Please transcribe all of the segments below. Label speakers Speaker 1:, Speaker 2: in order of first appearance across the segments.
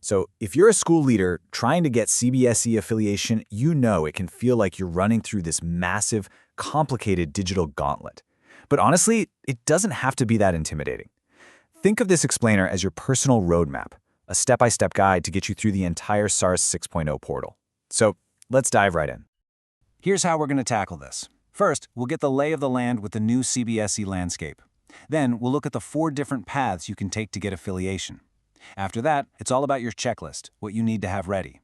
Speaker 1: So if you're a school leader trying to get CBSE affiliation, you know it can feel like you're running through this massive, complicated digital gauntlet. But honestly, it doesn't have to be that intimidating. Think of this explainer as your personal roadmap, a step-by-step guide to get you through the entire SARAS 6.0 portal. So let's dive right in.
Speaker 2: Here's how we're going to tackle this. First, we'll get the lay of the land with the new CBSE landscape. Then, we'll look at the 4 different paths you can take to get affiliation. After that, it's all about your checklist, what you need to have ready.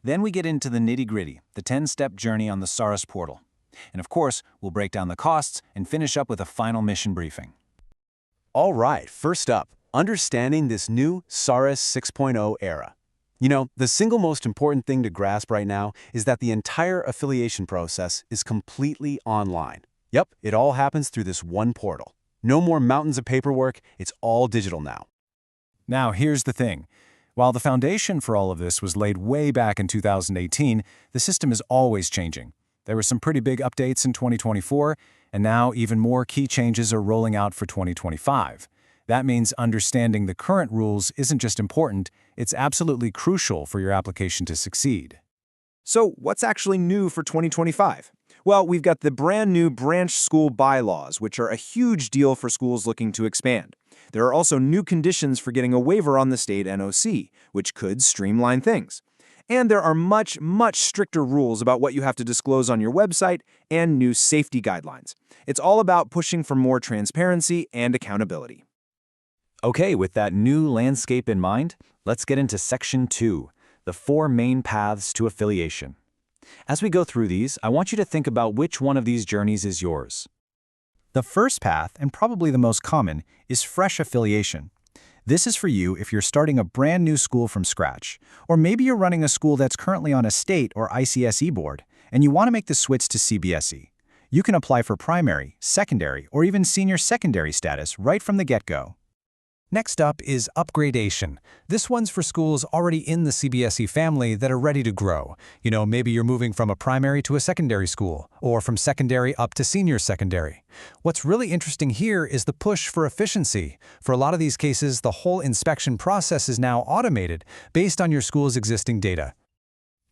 Speaker 2: Then we get into the nitty-gritty, the 10-step journey on the SARAS portal. And of course, we'll break down the costs and finish up with a final mission briefing.
Speaker 3: All right, first up, understanding this new SARAS 6.0 era. You know, the single most important thing to grasp right now is that the entire affiliation process is completely online. Yep, it all happens through this one portal. No more mountains of paperwork, it's all digital now.
Speaker 2: Now, here's the thing. While the foundation for all of this was laid way back in 2018, the system is always changing. There were some pretty big updates in 2024, and now even more key changes are rolling out for 2025. That means understanding the current rules isn't just important, it's absolutely crucial for your application to succeed.
Speaker 4: So what's actually new for 2025? Well, we've got the brand new branch school bylaws, which are a huge deal for schools looking to expand. There are also new conditions for getting a waiver on the state NOC, which could streamline things. And there are much stricter rules about what you have to disclose on your website and new safety guidelines. It's all about pushing for more transparency and accountability.
Speaker 1: Okay, with that new landscape in mind, let's get into Section 2, the 4 main paths to affiliation. As we go through these, I want you to think about which one of these journeys is yours.
Speaker 2: The first path, and probably the most common, is fresh affiliation. This is for you if you're starting a brand new school from scratch, or maybe you're running a school that's currently on a state or ICSE board, and you want to make the switch to CBSE. You can apply for primary, secondary, or even senior secondary status right from the get-go. Next up is Upgradation. This one's for schools already in the CBSE family that are ready to grow. You know, maybe you're moving from a primary to a secondary school, or from secondary up to senior secondary. What's really interesting here is the push for efficiency. For a lot of these cases, the whole inspection process is now automated based on your school's existing data.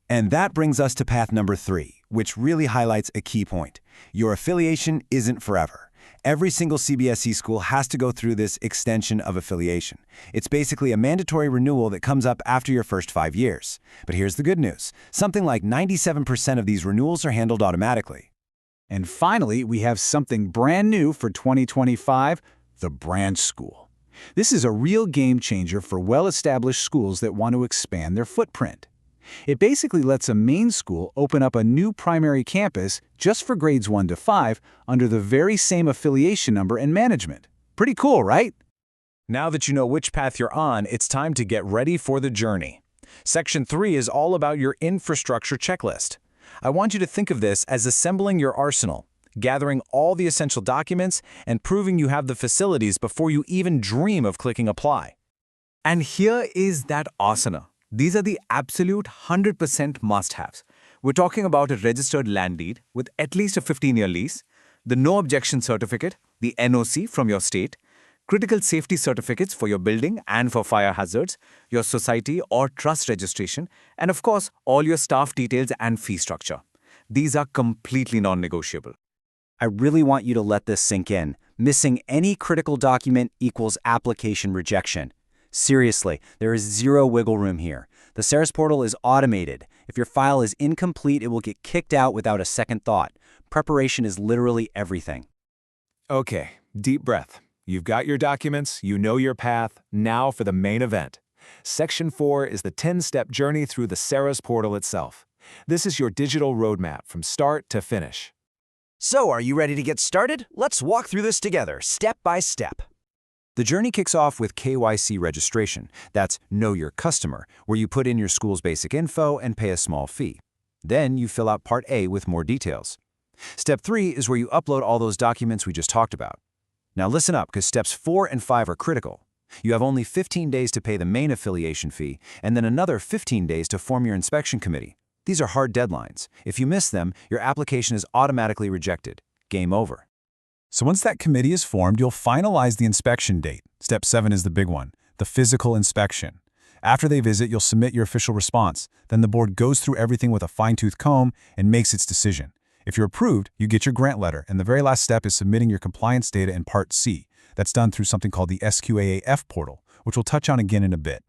Speaker 3: And that brings us to path number 3, which really highlights a key point. Your affiliation isn't forever. Every single CBSE school has to go through this extension of affiliation. It's basically a mandatory renewal that comes up after your first 5 years. But here's the good news. Something like 97% of these renewals are handled automatically.
Speaker 1: And finally, we have something brand new for 2025, the branch school. This is a real game changer for well-established schools that want to expand their footprint. It basically lets a main school open up a new primary campus just for grades 1 to 5 under the very same affiliation number and management. Pretty cool, right?
Speaker 4: Now that you know which path you're on, it's time to get ready for the journey. Section 3 is all about your infrastructure checklist. I want you to think of this as assembling your arsenal, gathering all the essential documents, and proving you have the facilities before you even dream of clicking apply.
Speaker 1: And here is that asana. These are the absolute 100% must-haves. We're talking about a registered land deed with at least a 15-year lease, the no objection certificate, the NOC from your state, critical safety certificates for your building and for fire hazards, your society or trust registration, and of course, all your staff details and fee structure. These are completely non-negotiable. I really want you to let this sink in. Missing any critical document equals application rejection. Seriously, there is zero wiggle room here. The SARAS portal is automated. If your file is incomplete, it will get kicked out without a second thought. Preparation is literally everything.
Speaker 4: Okay, deep breath. You've got your documents, you know your path, now for the main event. Section 4 is the 10-step journey through the SARAS portal itself. This is your digital roadmap from start to finish.
Speaker 5: So, are you ready to get started? Let's walk through this together, step by step.
Speaker 1: The journey kicks off with KYC registration. That's Know Your Customer, where you put in your school's basic info and pay a small fee. Then you fill out Part A with more details. Step 3 is where you upload all those documents we just talked about. Now listen up, because steps 4 and 5 are critical. You have only 15 days to pay the main affiliation fee, and then another 15 days to form your inspection committee. These are hard deadlines. If you miss them, your application is automatically rejected. Game over.
Speaker 2: So once that committee is formed, you'll finalize the inspection date. Step 7 is the big one, the physical inspection. After they visit, you'll submit your official response. Then the board goes through everything with a fine-tooth comb and makes its decision. If you're approved, you get your grant letter, and the very last step is submitting your compliance data in Part C. That's done through something called the SQAAF portal, which we'll touch on again in a bit.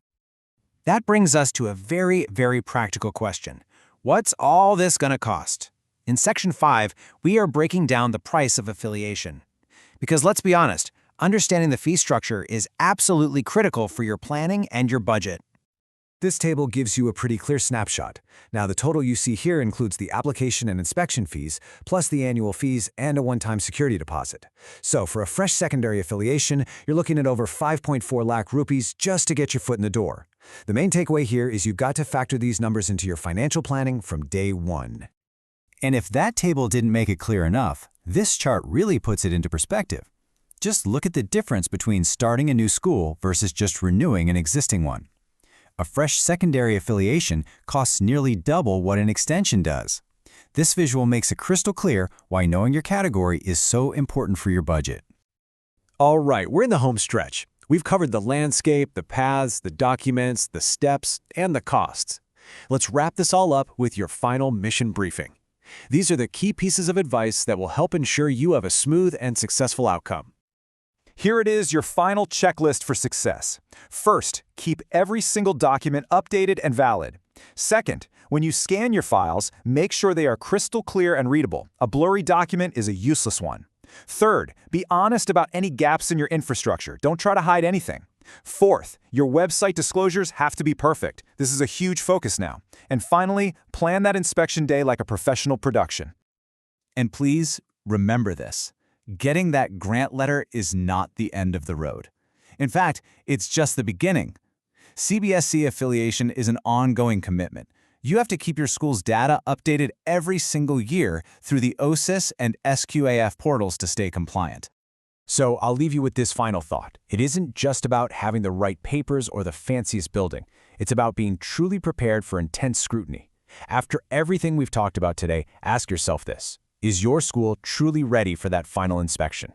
Speaker 5: That brings us to a very, very practical question. What's all this going to cost? In Section 5, we are breaking down the price of affiliation. Because let's be honest, understanding the fee structure is absolutely critical for your planning and your budget.
Speaker 1: This table gives you a pretty clear snapshot. Now, the total you see here includes the application and inspection fees, plus the annual fees and a one-time security deposit. So, for a fresh secondary affiliation, you're looking at over 5.4 lakh rupees just to get your foot in the door. The main takeaway here is you've got to factor these numbers into your financial planning from day one.
Speaker 2: And if that table didn't make it clear enough, this chart really puts it into perspective. Just look at the difference between starting a new school versus just renewing an existing one. A fresh secondary affiliation costs nearly double what an extension does. This visual makes it crystal clear why knowing your category is so important for your budget.
Speaker 1: All right, we're in the home stretch. We've covered the landscape, the paths, the documents, the steps, and the costs. Let's wrap this all up with your final mission briefing. These are the key pieces of advice that will help ensure you have a smooth and successful outcome.
Speaker 4: Here it is, your final checklist for success. First, keep every single document updated and valid. Second, when you scan your files, make sure they are crystal clear and readable. A blurry document is a useless one. Third, be honest about any gaps in your infrastructure. Don't try to hide anything. Fourth, your website disclosures have to be perfect. This is a huge focus now. And finally, plan that inspection day like a professional production.
Speaker 2: And please remember this. Getting that grant letter is not the end of the road. In fact, it's just the beginning. CBSE Affiliation is an ongoing commitment. You have to keep your school's data updated every single year through the OSIS and SQAF portals to stay compliant.
Speaker 1: So I'll leave you with this final thought. It isn't just about having the right papers or the fanciest building. It's about being truly prepared for intense scrutiny. After everything we've talked about today, ask yourself this. Is your school truly ready for that final inspection?